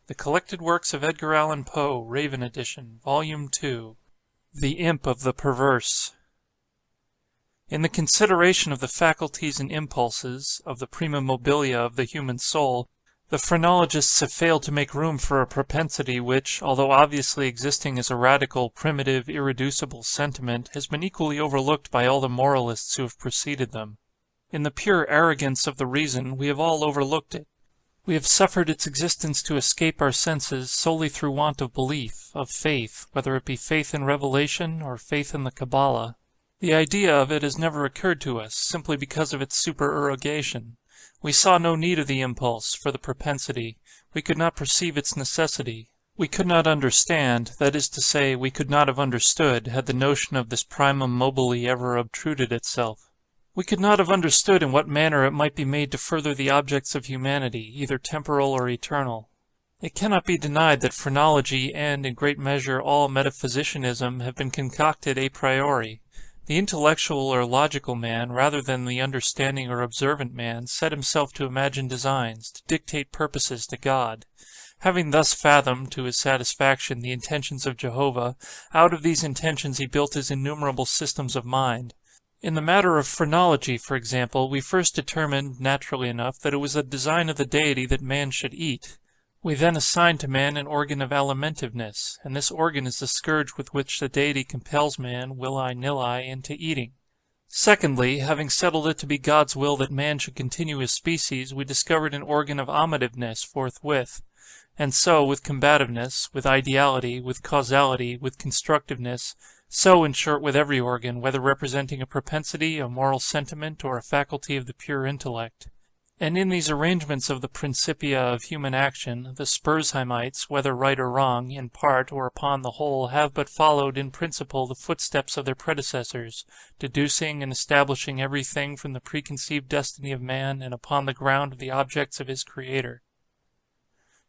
The Collected Works of Edgar Allan Poe, Raven Edition, Volume 2. The Imp of the Perverse. In the consideration of the faculties and impulses, of the prima mobilia of the human soul, the phrenologists have failed to make room for a propensity which, although obviously existing as a radical, primitive, irreducible sentiment, has been equally overlooked by all the moralists who have preceded them. In the pure arrogance of the reason, we have all overlooked it. We have suffered its existence to escape our senses solely through want of belief, of faith, whether it be faith in revelation or faith in the Kabbalah. The idea of it has never occurred to us, simply because of its supererogation. We saw no need of the impulse, for the propensity. We could not perceive its necessity. We could not understand, that is to say, we could not have understood, had the notion of this primum mobile ever obtruded itself. We could not have understood in what manner it might be made to further the objects of humanity, either temporal or eternal. It cannot be denied that phrenology and, in great measure, all metaphysicianism have been concocted a priori. The intellectual or logical man, rather than the understanding or observant man, set himself to imagine designs, to dictate purposes to God. Having thus fathomed, to his satisfaction, the intentions of Jehovah, out of these intentions he built his innumerable systems of mind. In the matter of phrenology, for example, we first determined, naturally enough, that it was the design of the Deity that man should eat. We then assigned to man an organ of alimentiveness, and this organ is the scourge with which the Deity compels man, willi nilli, into eating. Secondly, having settled it to be God's will that man should continue his species, we discovered an organ of amativeness forthwith. And so, with combativeness, with ideality, with causality, with constructiveness, so, in short, with every organ, whether representing a propensity, a moral sentiment, or a faculty of the pure intellect. And in these arrangements of the principia of human action, the Spurzheimites, whether right or wrong, in part, or upon the whole, have but followed, in principle, the footsteps of their predecessors, deducing and establishing every thing from the preconceived destiny of man, and upon the ground of the objects of his Creator.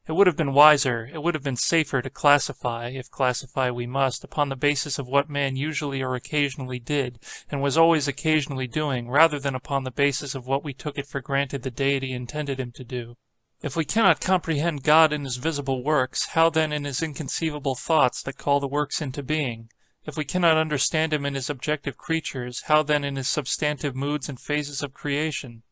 It would have been wiser, it would have been safer to classify, if classify we must, upon the basis of what man usually or occasionally did, and was always occasionally doing, rather than upon the basis of what we took it for granted the Deity intended him to do. If we cannot comprehend God in his visible works, how then in his inconceivable thoughts that call the works into being? If we cannot understand him in his objective creatures, how then in his substantive moods and phases of creation?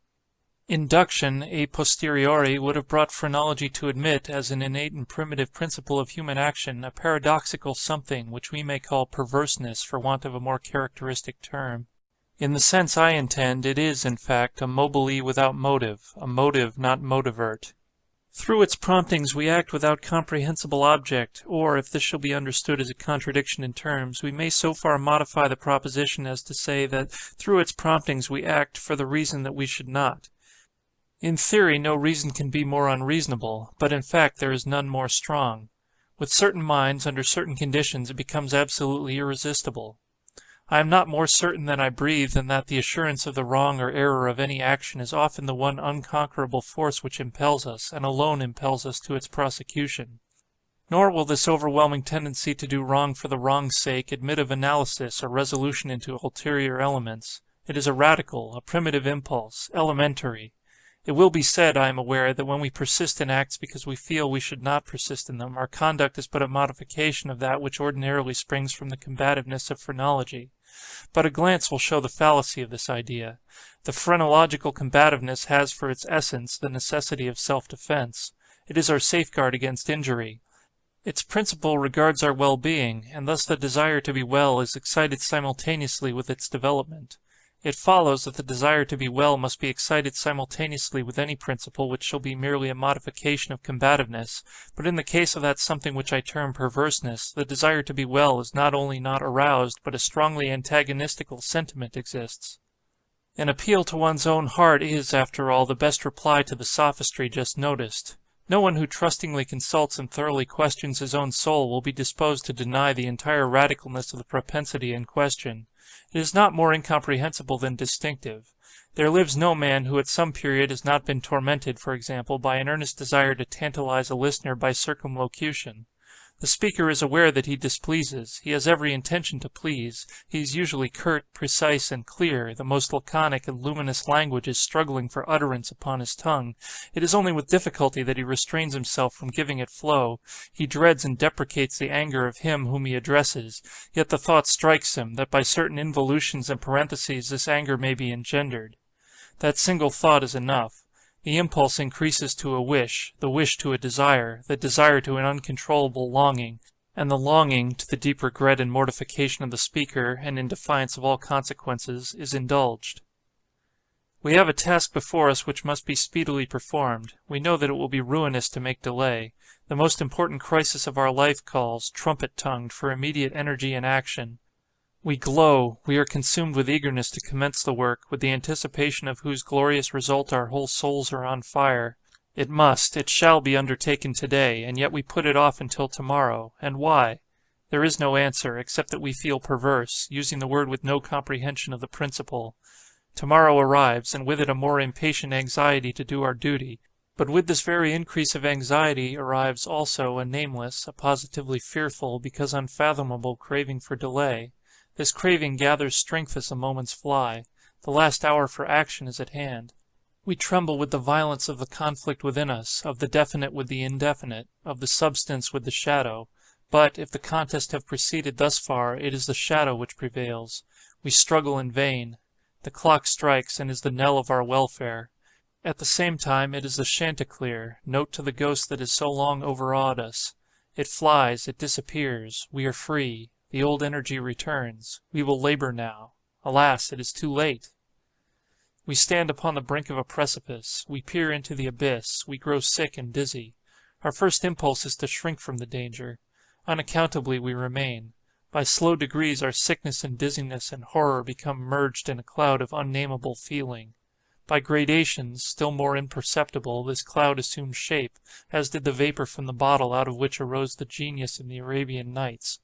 Induction, a posteriori, would have brought phrenology to admit, as an innate and primitive principle of human action, a paradoxical something, which we may call perverseness, for want of a more characteristic term. In the sense I intend, it is, in fact, a mobile without motive, a motive not motivert. Through its promptings we act without comprehensible object, or, if this shall be understood as a contradiction in terms, we may so far modify the proposition as to say that through its promptings we act for the reason that we should not. In theory no reason can be more unreasonable, but in fact there is none more strong. With certain minds, under certain conditions, it becomes absolutely irresistible. I am not more certain than I breathe than that the assurance of the wrong or error of any action is often the one unconquerable force which impels us, and alone impels us to its prosecution. Nor will this overwhelming tendency to do wrong for the wrong's sake admit of analysis or resolution into ulterior elements. It is a radical, a primitive impulse, elementary. It will be said, I am aware, that when we persist in acts because we feel we should not persist in them, our conduct is but a modification of that which ordinarily springs from the combativeness of phrenology. But a glance will show the fallacy of this idea. The phrenological combativeness has for its essence the necessity of self-defense. It is our safeguard against injury. Its principle regards our well-being, and thus the desire to be well is excited simultaneously with its development. It follows that the desire to be well must be excited simultaneously with any principle which shall be merely a modification of combativeness, but in the case of that something which I term perverseness, the desire to be well is not only not aroused, but a strongly antagonistical sentiment exists. An appeal to one's own heart is, after all, the best reply to the sophistry just noticed. No one who trustingly consults and thoroughly questions his own soul will be disposed to deny the entire radicalness of the propensity in question. It is not more incomprehensible than distinctive. There lives no man who at some period has not been tormented, for example, by an earnest desire to tantalize a listener by circumlocution. The speaker is aware that he displeases. He has every intention to please. He is usually curt, precise, and clear. The most laconic and luminous language is struggling for utterance upon his tongue. It is only with difficulty that he restrains himself from giving it flow. He dreads and deprecates the anger of him whom he addresses. Yet the thought strikes him, that by certain involutions and parentheses this anger may be engendered. That single thought is enough. The impulse increases to a wish, the wish to a desire, the desire to an uncontrollable longing, and the longing, to the deep regret and mortification of the speaker, and in defiance of all consequences, is indulged. We have a task before us which must be speedily performed. We know that it will be ruinous to make delay. The most important crisis of our life calls, trumpet-tongued, for immediate energy and action. We glow, we are consumed with eagerness to commence the work, with the anticipation of whose glorious result our whole souls are on fire. It must, it shall be undertaken today, and yet we put it off until tomorrow. And why? There is no answer, except that we feel perverse, using the word with no comprehension of the principle. Tomorrow arrives, and with it a more impatient anxiety to do our duty. But with this very increase of anxiety arrives also a nameless, a positively fearful, because unfathomable craving for delay. This craving gathers strength as the moments fly. The last hour for action is at hand. We tremble with the violence of the conflict within us, of the definite with the indefinite, of the substance with the shadow. But, if the contest have proceeded thus far, it is the shadow which prevails. We struggle in vain. The clock strikes, and is the knell of our welfare. At the same time, it is the chanticleer, note to the ghost that has so long overawed us. It flies, it disappears. We are free. The old energy returns. We will labor now. Alas, it is too late. We stand upon the brink of a precipice. We peer into the abyss. We grow sick and dizzy. Our first impulse is to shrink from the danger. Unaccountably we remain. By slow degrees our sickness and dizziness and horror become merged in a cloud of unnameable feeling. By gradations, still more imperceptible, this cloud assumes shape, as did the vapor from the bottle out of which arose the genius in the Arabian Nights.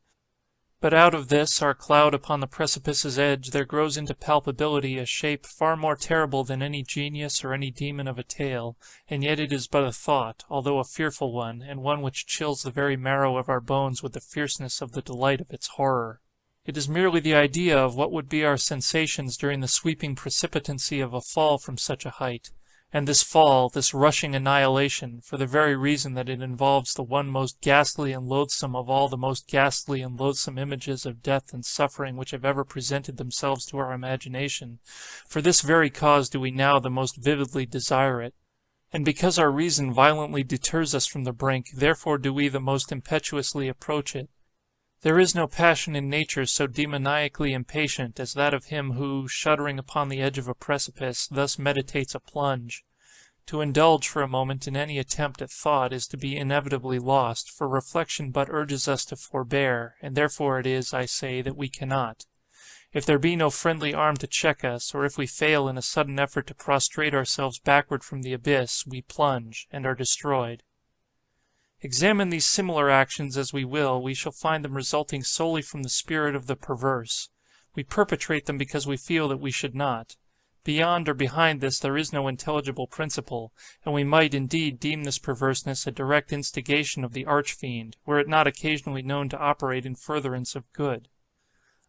But out of this, our cloud upon the precipice's edge, there grows into palpability a shape far more terrible than any genius or any demon of a tale, and yet it is but a thought, although a fearful one, and one which chills the very marrow of our bones with the fierceness of the delight of its horror. It is merely the idea of what would be our sensations during the sweeping precipitancy of a fall from such a height. And this fall, this rushing annihilation, for the very reason that it involves the one most ghastly and loathsome of all the most ghastly and loathsome images of death and suffering which have ever presented themselves to our imagination, for this very cause do we now the most vividly desire it. And because our reason violently deters us from the brink, therefore do we the most impetuously approach it. There is no passion in nature so demoniacally impatient as that of him who, shuddering upon the edge of a precipice, thus meditates a plunge. To indulge for a moment in any attempt at thought is to be inevitably lost, for reflection but urges us to forbear, and therefore it is, I say, that we cannot. If there be no friendly arm to check us, or if we fail in a sudden effort to prostrate ourselves backward from the abyss, we plunge, and are destroyed. Examine these similar actions as we will, we shall find them resulting solely from the spirit of the perverse. We perpetrate them because we feel that we should not. Beyond or behind this there is no intelligible principle, and we might, indeed, deem this perverseness a direct instigation of the arch-fiend, were it not occasionally known to operate in furtherance of good.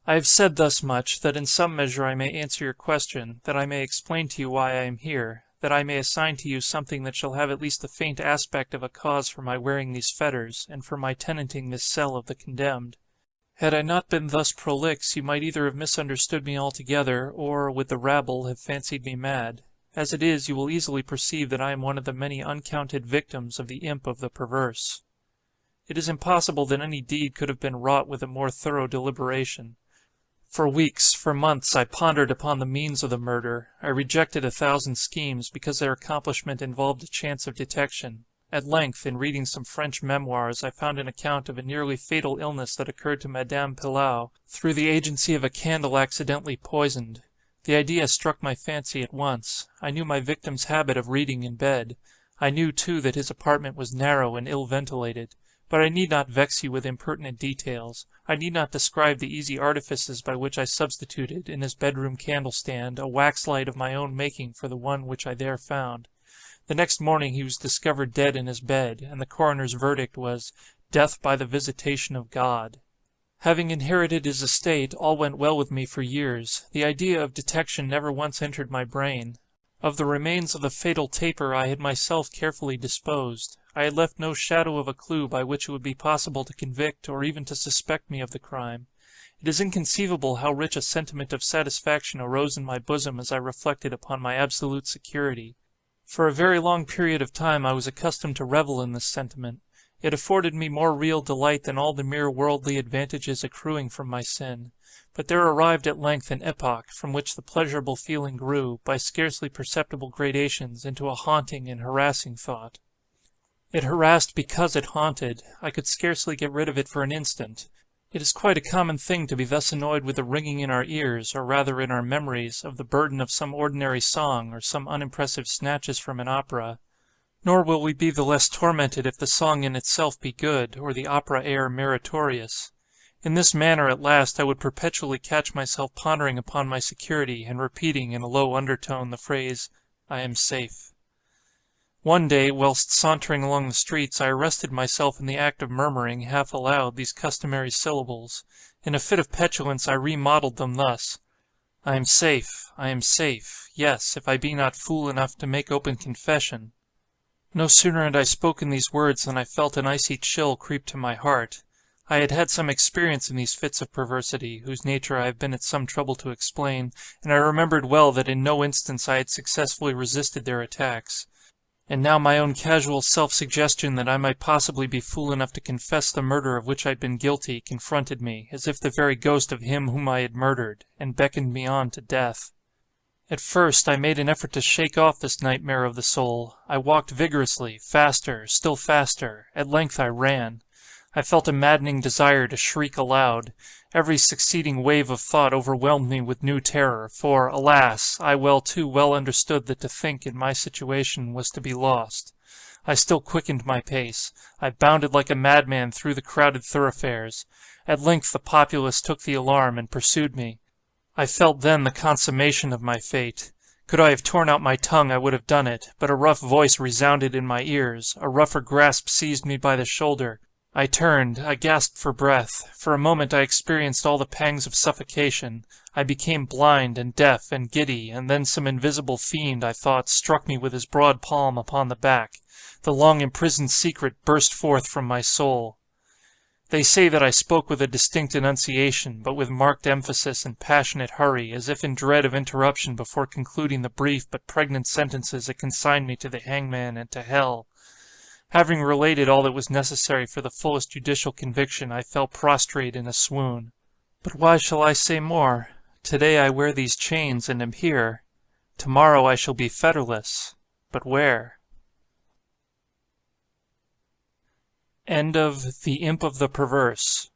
I have said thus much, that in some measure I may answer your question, that I may explain to you why I am here, that I may assign to you something that shall have at least the faint aspect of a cause for my wearing these fetters, and for my tenanting this cell of the condemned. Had I not been thus prolix, you might either have misunderstood me altogether, or, with the rabble, have fancied me mad. As it is, you will easily perceive that I am one of the many uncounted victims of the imp of the perverse. It is impossible that any deed could have been wrought with a more thorough deliberation. For weeks, for months, I pondered upon the means of the murder. I rejected 1,000 schemes, because their accomplishment involved a chance of detection. At length, in reading some French memoirs, I found an account of a nearly fatal illness that occurred to Madame Pilau, through the agency of a candle accidentally poisoned. The idea struck my fancy at once. I knew my victim's habit of reading in bed. I knew, too, that his apartment was narrow and ill ventilated. But I need not vex you with impertinent details. I need not describe the easy artifices by which I substituted, in his bedroom candle-stand, a wax-light of my own making for the one which I there found. The next morning he was discovered dead in his bed, and the coroner's verdict was, death by the visitation of God. Having inherited his estate, all went well with me for years. The idea of detection never once entered my brain. Of the remains of the fatal taper I had myself carefully disposed. I had left no shadow of a clue by which it would be possible to convict or even to suspect me of the crime. It is inconceivable how rich a sentiment of satisfaction arose in my bosom as I reflected upon my absolute security. For a very long period of time I was accustomed to revel in this sentiment. It afforded me more real delight than all the mere worldly advantages accruing from my sin. But there arrived at length an epoch, from which the pleasurable feeling grew, by scarcely perceptible gradations, into a haunting and harassing thought. It harassed because it haunted. I could scarcely get rid of it for an instant. It is quite a common thing to be thus annoyed with the ringing in our ears, or rather in our memories, of the burden of some ordinary song, or some unimpressive snatches from an opera. Nor will we be the less tormented if the song in itself be good, or the opera air meritorious. In this manner at last I would perpetually catch myself pondering upon my security, and repeating in a low undertone the phrase, "I am safe." One day, whilst sauntering along the streets, I arrested myself in the act of murmuring, half aloud, these customary syllables. In a fit of petulance I remodelled them thus: "I am safe, I am safe, yes, if I be not fool enough to make open confession." No sooner had I spoken these words than I felt an icy chill creep to my heart. I had had some experience in these fits of perversity, whose nature I have been at some trouble to explain, and I remembered well that in no instance I had successfully resisted their attacks. And now my own casual self-suggestion that I might possibly be fool enough to confess the murder of which I had been guilty, confronted me, as if the very ghost of him whom I had murdered, and beckoned me on to death. At first I made an effort to shake off this nightmare of the soul. I walked vigorously, faster, still faster. At length I ran. I felt a maddening desire to shriek aloud. Every succeeding wave of thought overwhelmed me with new terror, for, alas! I too well understood that to think, in my situation, was to be lost. I still quickened my pace. I bounded like a madman through the crowded thoroughfares. At length the populace took the alarm, and pursued me. I felt then the consummation of my fate. Could I have torn out my tongue I would have done it, but a rough voice resounded in my ears, a rougher grasp seized me by the shoulder. I turned, I gasped for breath. For a moment I experienced all the pangs of suffocation. I became blind, and deaf, and giddy, and then some invisible fiend, I thought, struck me with his broad palm upon the back. The long imprisoned secret burst forth from my soul. They say that I spoke with a distinct enunciation, but with marked emphasis and passionate hurry, as if in dread of interruption before concluding the brief but pregnant sentences that consigned me to the hangman and to hell. Having related all that was necessary for the fullest judicial conviction, I fell prostrate in a swoon. But why shall I say more? Today I wear these chains and am here. Tomorrow I shall be fetterless. But where? End of The Imp of the Perverse